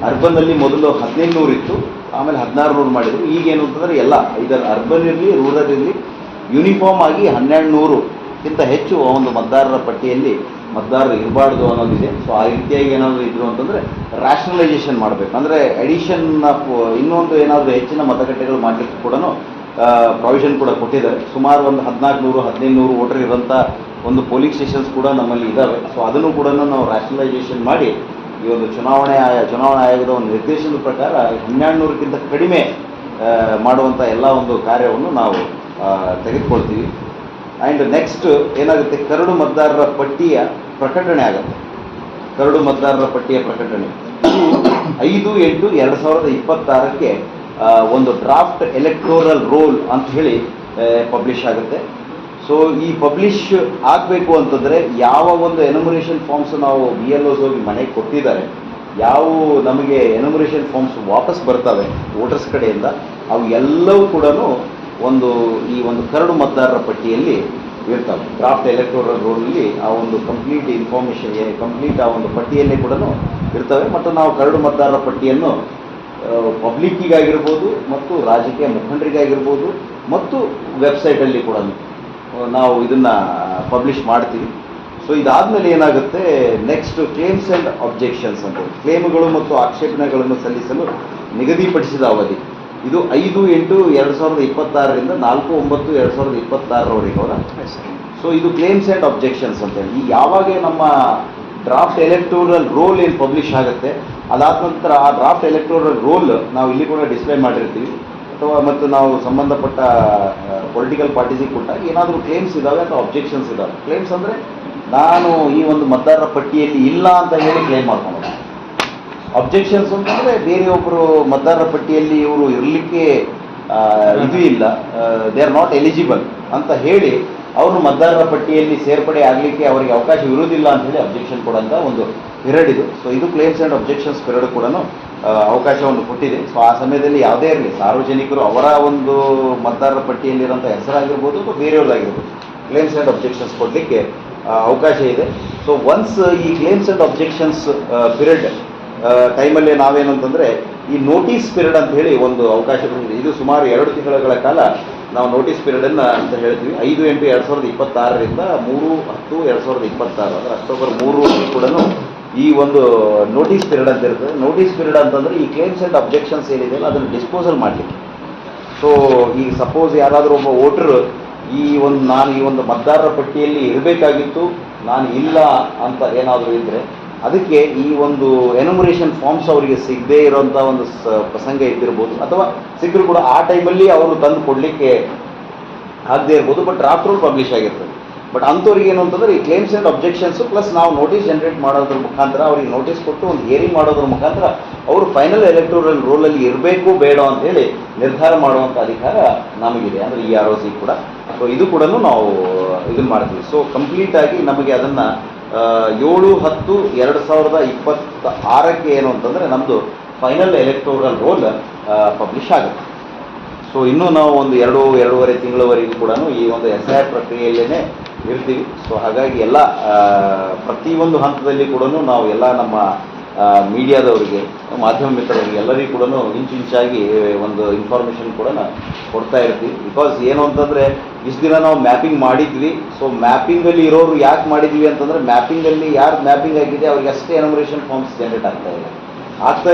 ಅರ್ಬನ್ನಲ್ಲಿ ಮೊದಲು 1500 ಇತ್ತು, ಆಮೇಲೆ 1600 ಮಾಡಿದರು. ಈಗೇನು ಅಂತಂದರೆ ಎಲ್ಲ ಇದರ ಅರ್ಬನ್ ಇರಲಿ ರೂರಲ್ ಇರಲಿ ಯೂನಿಫಾರ್ಮ್ ಆಗಿ 1200ಕ್ಕಿಂತ ಹೆಚ್ಚು ಒಂದು ಮತದಾರರ ಪಟ್ಟಿಯಲ್ಲಿ ಮತದಾರರು ಇರಬಾರ್ದು ಅನ್ನೋದಿದೆ. ಸೊ ಆ ರೀತಿಯಾಗಿ ಏನಾದರೂ ಇದ್ರು ಅಂತಂದರೆ ರ್ಯಾಷನಲೈಸೇಷನ್ ಮಾಡಬೇಕು. ಅಂದರೆ ಎಡಿಷನ್ ಆಫ್ ಇನ್ನೊಂದು ಏನಾದರೂ ಹೆಚ್ಚಿನ ಮತಗಟ್ಟೆಗಳು ಮಾಡಲಿಕ್ಕೆ ಕೂಡ ಪ್ರಾವಿಷನ್ ಕೂಡ ಕೊಟ್ಟಿದ್ದಾರೆ. ಸುಮಾರು ಒಂದು 1400-1500 ವೋಟರ್ ಇರೋಂಥ ಒಂದು ಪೋಲಿಂಗ್ ಸ್ಟೇಷನ್ಸ್ ಕೂಡ ನಮ್ಮಲ್ಲಿ ಇದ್ದಾವೆ. ಸೊ ಅದನ್ನು ಕೂಡ ನಾವು ರ್ಯಾಷನಲೈಸೇಷನ್ ಮಾಡಿ ಈ ಒಂದು ಚುನಾವಣಾ ಆಯೋಗದ ಒಂದು ನಿರ್ದೇಶನದ ಪ್ರಕಾರ 1200ಕ್ಕಿಂತ ಕಡಿಮೆ ಮಾಡುವಂಥ ಎಲ್ಲ ಒಂದು ಕಾರ್ಯವನ್ನು ನಾವು ತೆಗೆದುಕೊಳ್ತೀವಿ. ಆ್ಯಂಡ್ ನೆಕ್ಸ್ಟ್ ಏನಾಗುತ್ತೆ, ಕರಡು ಮತದಾರರ ಪಟ್ಟಿಯ ಪ್ರಕಟಣೆ ಆಗುತ್ತೆ. ಕರಡು ಮತದಾರರ ಪಟ್ಟಿಯ ಪ್ರಕಟಣೆ 5/8/2026 ಒಂದು ಡ್ರಾಫ್ಟ್ ಎಲೆಕ್ಟೋರಲ್ ರೋಲ್ ಅಂತ ಹೇಳಿ ಪಬ್ಲಿಷ್ ಆಗುತ್ತೆ. ಸೊ ಈ ಪಬ್ಲಿಷ್ ಆಗಬೇಕು ಅಂತಂದರೆ ಯಾವ ಒಂದು ಎನ್ಯುಮರೇಷನ್ ಫಾರ್ಮ್ಸ್ ನಾವು BLOs ಹೋಗಿ ಮನೆಗೆ ಕೊಟ್ಟಿದ್ದಾರೆ, ಯಾವ ನಮಗೆ ಎನ್ಯುಮರೇಷನ್ ಫಾರ್ಮ್ಸ್ ವಾಪಸ್ ಬರ್ತವೆ ವೋಟರ್ಸ್ ಕಡೆಯಿಂದ, ಅವು ಎಲ್ಲವೂ ಕೂಡ ಈ ಒಂದು ಕರಡು ಮತದಾರರ ಪಟ್ಟಿಯಲ್ಲಿ ಇರ್ತವೆ. ಡ್ರಾಫ್ಟ್ ಎಲೆಕ್ಟೋರಲ್ ರೋಲಲ್ಲಿ ಆ ಒಂದು ಕಂಪ್ಲೀಟ್ ಇನ್ಫಾರ್ಮೇಷನ್ ಕಂಪ್ಲೀಟ್ ಆ ಒಂದು ಪಟ್ಟಿಯಲ್ಲೇ ಕೂಡ ಇರ್ತವೆ. ಮತ್ತು ನಾವು ಕರಡು ಮತದಾರರ ಪಟ್ಟಿಯನ್ನು ಪಬ್ಲಿಕ್ಕಿಗಾಗಿರ್ಬೋದು ಮತ್ತು ರಾಜಕೀಯ ಮುಖಂಡರಿಗಾಗಿರ್ಬೋದು ಮತ್ತು ವೆಬ್ಸೈಟಲ್ಲಿ ಕೂಡ ನಾವು ಇದನ್ನು ಪಬ್ಲಿಷ್ ಮಾಡ್ತೀವಿ. ಸೊ ಇದಾದಮೇಲೆ ಏನಾಗುತ್ತೆ, ನೆಕ್ಸ್ಟ್ ಕ್ಲೇಮ್ಸ್ ಆ್ಯಂಡ್ ಅಬ್ಜೆಕ್ಷನ್ಸ್ ಅಂತ ಕ್ಲೇಮ್ಗಳು ಮತ್ತು ಆಕ್ಷೇಪಣೆಗಳನ್ನು ಸಲ್ಲಿಸಲು ನಿಗದಿಪಡಿಸಿದ ಅವಧಿ ಇದು 5/8/2026 4/9/2026 ಅವರ. ಸೊ ಇದು ಕ್ಲೇಮ್ಸ್ ಆ್ಯಂಡ್ ಅಬ್ಜೆಕ್ಷನ್ಸ್ ಅಂತೇಳಿ ಈ ಯಾವಾಗ ನಮ್ಮ ಡ್ರಾಫ್ಟ್ ಎಲೆಕ್ಟೋರಲ್ ರೋಲ್ ಏನು ಪಬ್ಲಿಷ್ ಆಗುತ್ತೆ ಅದಾದ ನಂತರ ಆ ಡ್ರಾಫ್ಟ್ ಎಲೆಕ್ಟೋರಲ್ ರೋಲ್ ನಾವು ಇಲ್ಲಿ ಕೂಡ ಡಿಸ್ಪ್ಲೇ ಮಾಡಿರ್ತೀವಿ. ಅಥವಾ ಮತ್ತು ನಾವು ಸಂಬಂಧಪಟ್ಟ ಪೊಲಿಟಿಕಲ್ ಪಾರ್ಟೀಸಿಗೆ ಕೊಟ್ಟಾಗ ಏನಾದರೂ ಕ್ಲೇಮ್ಸ್ ಇದ್ದಾವೆ ಅಥವಾ ಅಬ್ಜೆಕ್ಷನ್ಸ್ ಇದ್ದಾವೆ. ಕ್ಲೇಮ್ಸ್ ಅಂದರೆ ನಾನು ಈ ಒಂದು ಮತದಾರರ ಪಟ್ಟಿಯಲ್ಲಿ ಇಲ್ಲ ಅಂತ ಹೇಳಿ ಕ್ಲೇಮ್ ಮಾಡ್ಕೊಂಡು, ಅಬ್ಜೆಕ್ಷನ್ಸ್ ಅಂತಂದರೆ ಬೇರೆಯೊಬ್ಬರು ಮತದಾರರ ಪಟ್ಟಿಯಲ್ಲಿ ಇವರು ಇರಲಿಕ್ಕೆ ಇದು ಇಲ್ಲ, ದೇ ಆರ್ ನಾಟ್ ಎಲಿಜಿಬಲ್ ಅಂತ ಹೇಳಿ ಅವರು ಮತದಾರರ ಪಟ್ಟಿಯಲ್ಲಿ ಸೇರ್ಪಡೆ ಆಗಲಿಕ್ಕೆ ಅವರಿಗೆ ಅವಕಾಶ ಇರುವುದಿಲ್ಲ ಅಂತ ಹೇಳಿ ಅಬ್ಜೆಕ್ಷನ್ ಕೊಡೋಂಥ ಒಂದು ಪಿರಿಯಡ್ ಇದು. ಸೊ ಇದು ಕ್ಲೇಮ್ಸ್ ಆ್ಯಂಡ್ ಅಬ್ಜೆಕ್ಷನ್ಸ್ ಪಿರಿಯಡ್ ಕೂಡ ಅವಕಾಶವನ್ನು ಕೊಟ್ಟಿದೆ. ಸೊ ಆ ಸಮಯದಲ್ಲಿ ಯಾವುದೇ ಇರಲಿ ಸಾರ್ವಜನಿಕರು ಅವರ ಒಂದು ಮತದಾರರ ಪಟ್ಟಿಯಲ್ಲಿರೋಂಥ ಹೆಸರಾಗಿರ್ಬೋದು ಅಥವಾ ಬೇರೆಯವ್ರದ್ದಾಗಿರ್ಬೋದು ಕ್ಲೇಮ್ಸ್ ಆ್ಯಂಡ್ ಅಬ್ಜೆಕ್ಷನ್ಸ್ ಕೊಡಲಿಕ್ಕೆ ಅವಕಾಶ ಇದೆ. ಸೊ ಒನ್ಸ್ ಈ ಕ್ಲೇಮ್ಸ್ ಆ್ಯಂಡ್ ಅಬ್ಜೆಕ್ಷನ್ಸ್ ಪಿರಿಯಡ್ ಟೈಮಲ್ಲಿ ನಾವೇನು ಅಂತಂದರೆ ಈ ನೋಟಿಸ್ ಪಿರಿಯಡ್ ಅಂತ ಹೇಳಿ ಒಂದು ಅವಕಾಶ ಬಂದಿದೆ. ಇದು ಸುಮಾರು 2 ತಿಂಗಳ ಕಾಲ ನಾವು ನೋಟಿಸ್ ಪಿರಿಯಡನ್ನು ಅಂತ ಹೇಳ್ತೀವಿ. 5/8/2026ರಿಂದ 3/10/2026 ಅಂದರೆ ಅಕ್ಟೋಬರ್ 3 ಕೂಡ ಈ ಒಂದು ನೋಟಿಸ್ ಪಿರಿಯಡ್ ಅಂತ ಇರ್ತದೆ. ನೋಟಿಸ್ ಪಿರಿಯಡ್ ಅಂತಂದರೆ ಈ ಕ್ಲೇಮ್ಸ್ ಆ್ಯಂಡ್ ಅಬ್ಜೆಕ್ಷನ್ಸ್ ಏನಿದೆಯಲ್ಲ ಅದನ್ನು ಡಿಸ್ಪೋಸಲ್ ಮಾಡಲಿಕ್ಕೆ. ಸೊ ಈಗ ಸಪೋಸ್ ಯಾರಾದರೂ ಒಬ್ಬ ವೋಟರ್ ನಾನು ಈ ಒಂದು ಮತದಾರರ ಪಟ್ಟಿಯಲ್ಲಿ ಇರಬೇಕಾಗಿತ್ತು, ನಾನು ಇಲ್ಲ ಅಂತ ಏನಾದರೂ ಇದ್ದರೆ ಅದಕ್ಕೆ ಈ ಒಂದು ಎನುಮರೇಷನ್ ಫಾರ್ಮ್ಸ್ ಅವರಿಗೆ ಸಿಗದೇ ಇರೋಂಥ ಒಂದು ಪ್ರಸಂಗ ಇದ್ದಿರ್ಬೋದು, ಅಥವಾ ಸಿಕ್ಕರೂ ಕೂಡ ಆ ಟೈಮಲ್ಲಿ ಅವರು ತಂದು ಕೊಡಲಿಕ್ಕೆ ಆಗದೇ ಇರ್ಬೋದು. ಬಟ್ ಡ್ರಾಫ್ಟ್ ರೂಲ್ ಪಬ್ಲಿಷ್ ಆಗಿರ್ತದೆ. ಬಟ್ ಅಂಥವ್ರಿಗೆ ಏನು ಅಂತಂದರೆ ಈ ಕ್ಲೇಮ್ಸ್ ಆ್ಯಂಡ್ ಅಬ್ಜೆಕ್ಷನ್ಸು ಪ್ಲಸ್ ನಾವು ನೋಟಿಸ್ ಜನರೇಟ್ ಮಾಡೋದ್ರ ಮುಖಾಂತರ ಅವ್ರಿಗೆ ನೋಟಿಸ್ ಕೊಟ್ಟು ಒಂದು ಹಿಯರಿಂಗ್ ಮಾಡೋದ್ರ ಮುಖಾಂತರ ಅವರು ಫೈನಲ್ ಎಲೆಕ್ಟೋರಲ್ ರೋಲಲ್ಲಿ ಇರಬೇಕು ಬೇಡ ಅಂತೇಳಿ ನಿರ್ಧಾರ ಮಾಡುವಂಥ ಅಧಿಕಾರ ನಮಗಿದೆ, ಅಂದರೆ ಈ ROC ಕೂಡ. ಸೊ ಇದು ಕೂಡ ನಾವು ಇದನ್ನು ಮಾಡ್ತೀವಿ. ಸೊ ಕಂಪ್ಲೀಟಾಗಿ ನಮಗೆ ಅದನ್ನು 7/10/2026 ಏನು ಅಂತಂದರೆ ನಮ್ಮದು ಫೈನಲ್ ಎಲೆಕ್ಟೋರಲ್ ರೋಲ್ ಪಬ್ಲಿಷ್ ಆಗುತ್ತೆ. ಸೊ ಇನ್ನೂ ನಾವು ಒಂದು 2-2.5 ತಿಂಗಳವರೆಗೂ ಕೂಡ ಈ ಒಂದು SIR ಪ್ರಕ್ರಿಯೆಯಲ್ಲೇ ಇರ್ತೀವಿ. ಸೊ ಹಾಗಾಗಿ ಎಲ್ಲ ಪ್ರತಿಯೊಂದು ಹಂತದಲ್ಲಿ ಕೂಡ ನಾವು ಎಲ್ಲ ನಮ್ಮ ಮೀಡಿಯಾದವರಿಗೆ, ಮಾಧ್ಯಮ ಮಿತ್ರರಿಗೆ ಎಲ್ಲರಿಗೂ ಕೂಡ ಇಂಚಾಗಿ ಒಂದು ಇನ್ಫಾರ್ಮೇಷನ್ ಕೂಡ ಕೊಡ್ತಾ ಇರ್ತೀವಿ. ಬಿಕಾಸ್ ಏನು ಅಂತಂದರೆ ಇಷ್ಟು ದಿನ ನಾವು ಮ್ಯಾಪಿಂಗ್ ಮಾಡಿದ್ವಿ. ಸೊ ಮ್ಯಾಪಿಂಗಲ್ಲಿ ಇರೋರು ಯಾಕೆ ಮಾಡಿದ್ವಿ ಅಂತಂದರೆ ಮ್ಯಾಪಿಂಗಲ್ಲಿ ಯಾರು ಮ್ಯಾಪಿಂಗ್ ಆಗಿದೆ ಅವ್ರಿಗೆ ಅಷ್ಟೇ ಎನುಮರೇಷನ್ ಫಾರ್ಮ್ಸ್ ಜನರೇಟ್ ಆಗ್ತಾ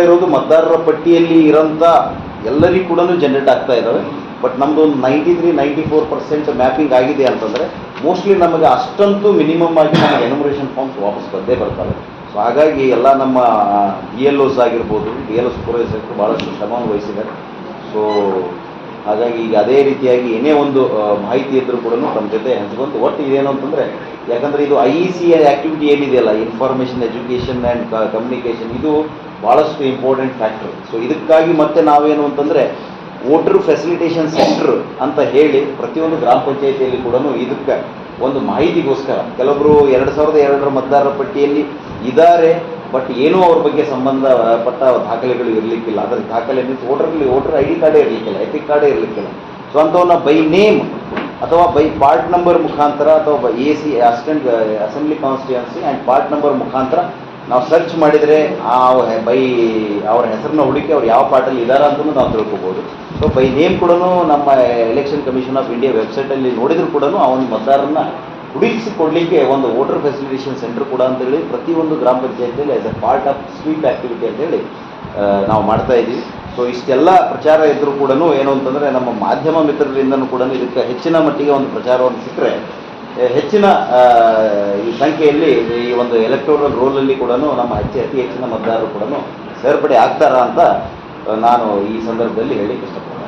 ಇರೋದು ಮತದಾರರ ಪಟ್ಟಿಯಲ್ಲಿ ಇರೋಂಥ ಎಲ್ಲರಿಗೂ ಕೂಡ ಜನರೇಟ್ ಆಗ್ತಾ ಇದ್ದಾವೆ. ಬಟ್ ನಮ್ಮದು ಒಂದು 93-94% ಮ್ಯಾಪಿಂಗ್ ಆಗಿದೆ ಅಂತಂದರೆ ಮೋಸ್ಟ್ಲಿ ನಮಗೆ ಅಷ್ಟಂತೂ ಮಿನಿಮಮ್ ಆಗಿ ನಮಗೆ ಎನುಮರೇಷನ್ ಫಾರ್ಮ್ಸ್ ವಾಪಸ್ ಬಂದೇ ಬರ್ತವೆ. ಸೊ ಹಾಗಾಗಿ ಎಲ್ಲ ನಮ್ಮ BLOs ಆಗಿರ್ಬೋದು, BLOs ಪೂರೈಸೋಕ್ಕೆ ಭಾಳಷ್ಟು ಶ್ರಮವನ್ನು ವಹಿಸಿದ್ದಾರೆ. ಸೊ ಹಾಗಾಗಿ ಈಗ ಅದೇ ರೀತಿಯಾಗಿ ಏನೇ ಒಂದು ಮಾಹಿತಿ ಇದ್ದರೂ ಕೂಡ ನಮ್ಮ ಜೊತೆ ಹಂಚ್ಕೊಂತು. ಒಟ್ಟು ಇದೇನು ಅಂತಂದರೆ, ಯಾಕಂದರೆ ಇದು IEC ಆ್ಯಕ್ಟಿವಿಟಿ ಏನಿದೆಯಲ್ಲ, ಇನ್ಫಾರ್ಮೇಷನ್ ಎಜುಕೇಷನ್ ಆ್ಯಂಡ್ ಕಮ್ಯುನಿಕೇಷನ್, ಇದು ಭಾಳಷ್ಟು ಇಂಪಾರ್ಟೆಂಟ್ ಫ್ಯಾಕ್ಟರ್. ಸೊ ಇದಕ್ಕಾಗಿ ಮತ್ತೆ ನಾವೇನು ಅಂತಂದರೆ ವೋಟರ್ ಫೆಸಿಲಿಟೇಷನ್ ಸೆಂಟರ್ ಅಂತ ಹೇಳಿ ಪ್ರತಿಯೊಂದು ಗ್ರಾಮ ಪಂಚಾಯಿತಿಯಲ್ಲಿ ಕೂಡ ಇದಕ್ಕೆ ಒಂದು ಮಾಹಿತಿಗೋಸ್ಕರ ಕೆಲವೊಬ್ಬರು 2002 ಮತದಾರರ ಪಟ್ಟಿಯಲ್ಲಿ ಇದ್ದಾರೆ, ಬಟ್ ಏನೂ ಅವ್ರ ಬಗ್ಗೆ ಸಂಬಂಧಪಟ್ಟ ದಾಖಲೆಗಳು ಇರಲಿಕ್ಕಿಲ್ಲ. ಅದರ ದಾಖಲೆ ಮೀನ್ಸ್ ವೋಟರ್ ID ಕಾರ್ಡೇ ಇರಲಿಕ್ಕಿಲ್ಲ, ಎಪಿಕ್ ಕಾರ್ಡೇ ಇರಲಿಕ್ಕಿಲ್ಲ. ಸೊ ಅಂಥವನ್ನ ಬೈ ನೇಮ್ ಅಥವಾ ಬೈ ಪಾರ್ಟ್ ನಂಬರ್ ಮುಖಾಂತರ ಅಥವಾ AC assistant assembly constituency and part number ಮುಖಾಂತರ ನಾವು ಸರ್ಚ್ ಮಾಡಿದರೆ ಅವ್ರ ಹೆಸರನ್ನ ಹುಡುಕಿ ಅವ್ರು ಯಾವ ಪಾರ್ಟಲ್ಲಿ ಇದ್ದಾರೆ ಅಂತಲೂ ನಾವು ತಿಳ್ಕೊಬೋದು. ಸೊ ಬೈ ನೇಮ್ ಕೂಡ ನಮ್ಮ ಎಲೆಕ್ಷನ್ ಕಮಿಷನ್ ಆಫ್ ಇಂಡಿಯಾ ವೆಬ್ಸೈಟಲ್ಲಿ ನೋಡಿದರೂ ಕೂಡ ಆ ಒಂದು ಮತದಾರರನ್ನ ಹುಡುಕಿಸಿಕೊಡಲಿಕ್ಕೆ ಒಂದು ವೋಟರ್ ಫೆಸಿಲಿಟೇಷನ್ ಸೆಂಟರ್ ಕೂಡ ಅಂತೇಳಿ ಪ್ರತಿಯೊಂದು ಗ್ರಾಮ ಪಂಚಾಯತಿಯಲ್ಲಿ as a part of SVEEP activity ಅಂತೇಳಿ ನಾವು ಮಾಡ್ತಾ ಇದ್ದೀವಿ. ಸೊ ಇಷ್ಟೆಲ್ಲ ಪ್ರಚಾರ ಇದ್ದರೂ ಕೂಡ ಏನು ಅಂತಂದರೆ ನಮ್ಮ ಮಾಧ್ಯಮ ಮಿತ್ರರಿಂದನೂ ಕೂಡ ಇದಕ್ಕೆ ಹೆಚ್ಚಿನ ಮಟ್ಟಿಗೆ ಒಂದು ಪ್ರಚಾರವನ್ನು ಸಿಕ್ಕರೆ ಹೆಚ್ಚಿನ ಈ ಸಂಖ್ಯೆಯಲ್ಲಿ ಈ ಒಂದು ಎಲೆಕ್ಟೋರಲ್ ರೋಲಲ್ಲಿ ಕೂಡ ನಮ್ಮ ಅತಿ ಹೆಚ್ಚಿನ ಮತದಾರರು ಕೂಡ ಸೇರ್ಪಡೆ ಆಗ್ತಾರಾ ಅಂತ ನಾನು ಈ ಸಂದರ್ಭದಲ್ಲಿ ಹೇಳಲಿಕ್ಕೆ ಇಷ್ಟಪಡ್ತೀನಿ.